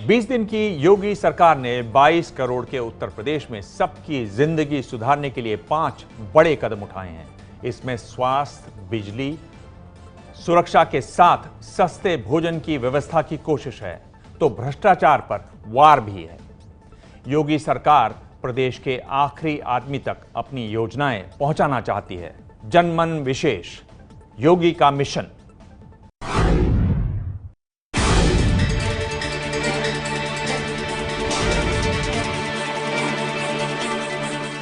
20 दिन की योगी सरकार ने 22 करोड़ के उत्तर प्रदेश में सबकी जिंदगी सुधारने के लिए 5 बड़े कदम उठाए हैं। इसमें स्वास्थ्य, बिजली, सुरक्षा के साथ सस्ते भोजन की व्यवस्था की कोशिश है, तो भ्रष्टाचार पर वार भी है। योगी सरकार प्रदेश के आखिरी आदमी तक अपनी योजनाएं पहुंचाना चाहती है। जनमन विशेष, योगी का मिशन।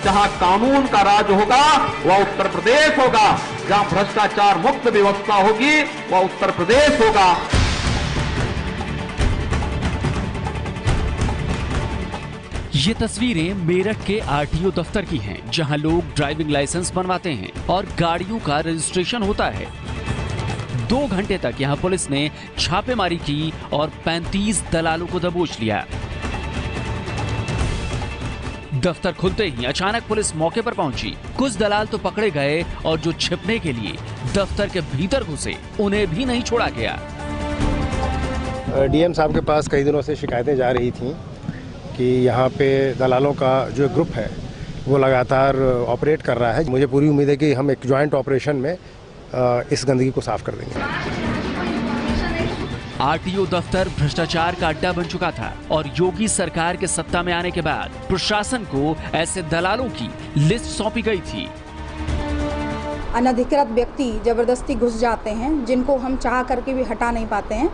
जहां कानून का राज होगा वह उत्तर प्रदेश होगा, जहां भ्रष्टाचार मुक्त व्यवस्था होगी वह उत्तर प्रदेश होगा। ये तस्वीरें मेरठ के आरटीओ दफ्तर की हैं, जहां लोग ड्राइविंग लाइसेंस बनवाते हैं और गाड़ियों का रजिस्ट्रेशन होता है। 2 घंटे तक यहां पुलिस ने छापेमारी की और 35 दलालों को दबोच लिया। दफ्तर खुलते ही अचानक पुलिस मौके पर पहुंची। कुछ दलाल तो पकड़े गए और जो छिपने के लिए दफ्तर के भीतर घुसे उन्हें भी नहीं छोड़ा गया। डीएम साहब के पास कई दिनों से शिकायतें जा रही थीं कि यहाँ पे दलालों का जो ग्रुप है वो लगातार ऑपरेट कर रहा है। मुझे पूरी उम्मीद है कि हम एक जॉइंट ऑपरेशन में इस गंदगी को साफ कर देंगे। आरटीओ दफ्तर भ्रष्टाचार का अड्डा बन चुका था और योगी सरकार के सत्ता में आने के बाद प्रशासन को ऐसे दलालों की लिस्ट सौंपी गई थी। अनधिकृत व्यक्ति जबरदस्ती घुस जाते हैं, जिनको हम चाह करके भी हटा नहीं पाते हैं,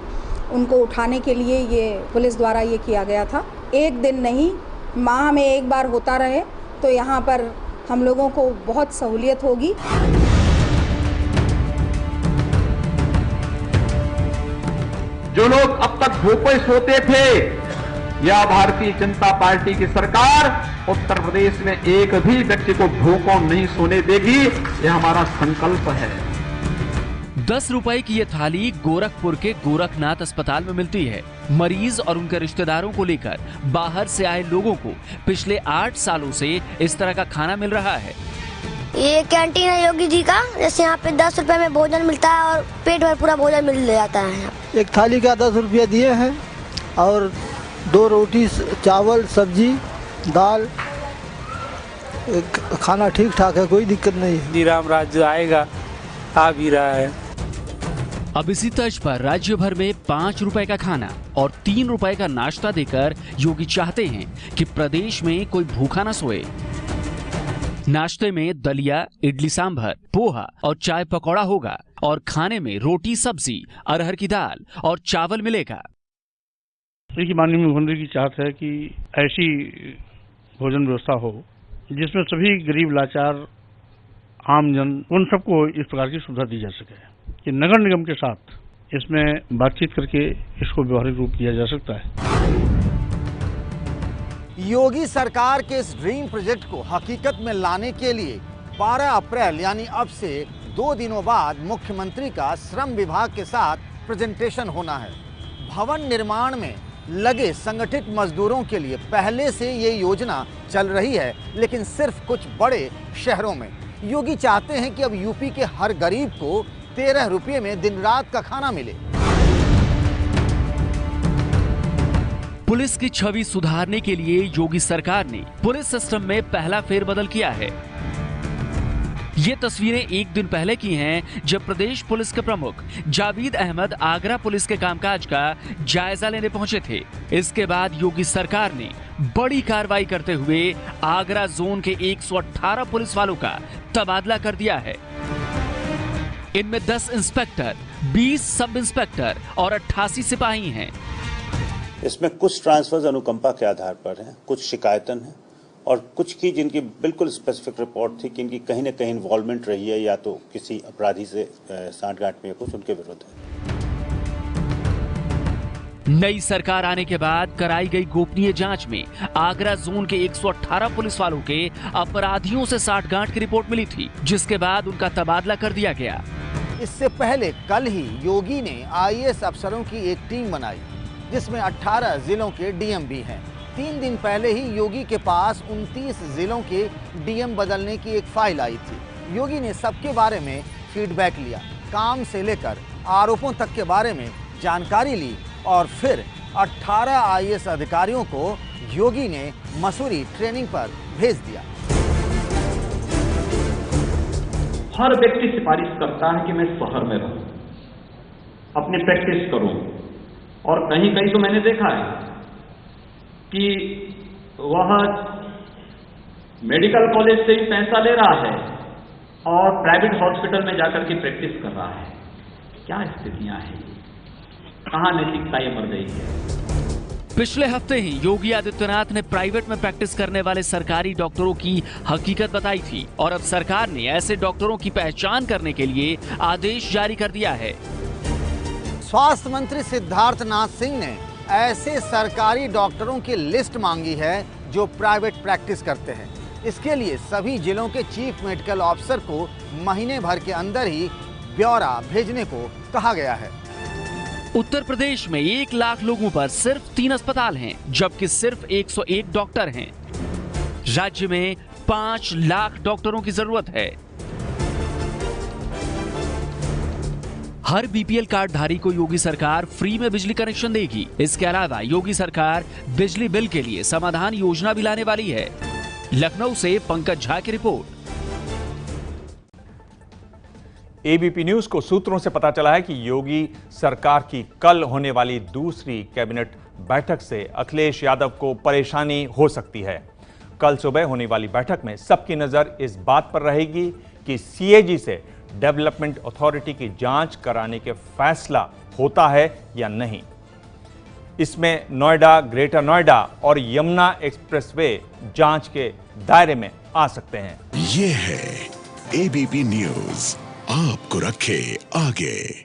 उनको उठाने के लिए ये पुलिस द्वारा ये किया गया था। एक दिन नहीं, माह में एक बार होता रहे तो यहाँ पर हम लोगों को बहुत सहूलियत होगी। जो लोग अब तक भूखे सोते थे, या भारतीय जनता पार्टी की सरकार उत्तर प्रदेश में एक भी व्यक्ति को भूखों नहीं सोने देगी, यह हमारा संकल्प है। 10 रुपए की ये थाली गोरखपुर के गोरखनाथ अस्पताल में मिलती है। मरीज और उनके रिश्तेदारों को लेकर बाहर से आए लोगों को पिछले 8 सालों से इस तरह का खाना मिल रहा है। ये कैंटीन है योगी जी का, जैसे यहाँ पे 10 रुपए में भोजन मिलता है और पेट भर पूरा भोजन मिल जाता है। एक थाली का 10 रुपया दिए हैं और 2 रोटी, चावल, सब्जी, दाल, खाना ठीक ठाक है, कोई दिक्कत नहीं है। राम राज्य आएगा, आ भी रहा है। अब इसी तर्ज पर राज्य भर में 5 रुपए का खाना और 3 रुपए का नाश्ता देकर योगी चाहते हैं कि प्रदेश में कोई भूखा न सोए। नाश्ते में दलिया, इडली सांभर, पोहा और चाय पकौड़ा होगा और खाने में रोटी, सब्जी, अरहर की दाल और चावल मिलेगा। देखिए, माननीय मुख्यमंत्री की चाहत है कि ऐसी भोजन व्यवस्था हो जिसमें सभी गरीब, लाचार, आमजन, उन सबको इस प्रकार की सुविधा दी जा सके कि नगर निगम के साथ इसमें बातचीत करके इसको व्यवहारिक रूप दिया जा सकता है। योगी सरकार के इस ड्रीम प्रोजेक्ट को हकीकत में लाने के लिए 12 अप्रैल यानी अब से 2 दिनों बाद मुख्यमंत्री का श्रम विभाग के साथ प्रेजेंटेशन होना है। भवन निर्माण में लगे संगठित मजदूरों के लिए पहले से ये योजना चल रही है, लेकिन सिर्फ कुछ बड़े शहरों में। योगी चाहते हैं कि अब यूपी के हर गरीब को 13 रुपये में दिन रात का खाना मिले। पुलिस की छवि सुधारने के लिए योगी सरकार ने पुलिस सिस्टम में पहला फेरबदल किया है। ये तस्वीरें एक दिन पहले की हैं, जब प्रदेश पुलिस के प्रमुख जावेद अहमद आगरा पुलिस के कामकाज का जायजा लेने पहुंचे थे। इसके बाद योगी सरकार ने बड़ी कार्रवाई करते हुए आगरा जोन के 118 पुलिस वालों का तबादला कर दिया है। इनमें 10 इंस्पेक्टर, 20 सब इंस्पेक्टर और 88 सिपाही हैं। इसमें कुछ ट्रांसफर्स अनुकंपा के आधार पर हैं, कुछ शिकायतन हैं और कुछ की जिनकी बिल्कुल स्पेसिफिक रिपोर्ट थी कि इनकी कहीं न कहीं इन्वॉल्वमेंट रही है, या तो किसी अपराधी से सांठगांठ में या कुछ, उनके विरुद्ध है। नई सरकार आने के बाद कराई गई गोपनीय जांच में आगरा जोन के 118 पुलिस वालों के अपराधियों से सांठगांठ की रिपोर्ट मिली थी, जिसके बाद उनका तबादला कर दिया गया। इससे पहले कल ही योगी ने आईएएस अफसरों की एक टीम बनाई, जिसमें 18 जिलों के डीएम भी हैं। 3 दिन पहले ही योगी के पास 29 जिलों के डीएम बदलने की एक फाइल आई थी। योगी ने सबके बारे में फीडबैक लिया, काम से लेकर आरोपों तक के बारे में जानकारी ली और फिर 18 आईएएस अधिकारियों को योगी ने मसूरी ट्रेनिंग पर भेज दिया। हर व्यक्ति सिफारिश करता है कि मैं शहर में रहूं, अपनी प्रैक्टिस करूं, और कहीं कहीं तो मैंने देखा है कि वह मेडिकल कॉलेज से ही पैसा ले रहा है और प्राइवेट हॉस्पिटल में जाकर के प्रैक्टिस कर रहा है। क्या स्थितियां हैं, कहां नैतिकता ये मर गई है। पिछले हफ्ते ही योगी आदित्यनाथ ने प्राइवेट में प्रैक्टिस करने वाले सरकारी डॉक्टरों की हकीकत बताई थी और अब सरकार ने ऐसे डॉक्टरों की पहचान करने के लिए आदेश जारी कर दिया है। स्वास्थ्य मंत्री सिद्धार्थनाथ सिंह ने ऐसे सरकारी डॉक्टरों की लिस्ट मांगी है जो प्राइवेट प्रैक्टिस करते हैं। इसके लिए सभी जिलों के चीफ मेडिकल ऑफिसर को महीने भर के अंदर ही ब्यौरा भेजने को कहा गया है। उत्तर प्रदेश में 1 लाख लोगों पर सिर्फ 3 अस्पताल हैं, जबकि सिर्फ 101 डॉक्टर हैं। राज्य में 5 लाख डॉक्टरों की जरूरत है। हर बीपीएल कार्डधारी को योगी सरकार फ्री में बिजली कनेक्शन देगी। इसके अलावा योगी सरकार बिजली बिल के लिए समाधान योजना भी लाने वाली है। लखनऊ से पंकज झा की रिपोर्ट। एबीपी न्यूज को सूत्रों से पता चला है कि योगी सरकार की कल होने वाली दूसरी कैबिनेट बैठक से अखिलेश यादव को परेशानी हो सकती है। कल सुबह होने वाली बैठक में सबकी नजर इस बात पर रहेगी कि सीएजी से डेवलपमेंट अथॉरिटी की जांच कराने के फैसला होता है या नहीं। इसमें नोएडा, ग्रेटर नोएडा और यमुना एक्सप्रेसवे जांच के दायरे में आ सकते हैं। ये है एबीपी न्यूज, आपको रखे आगे।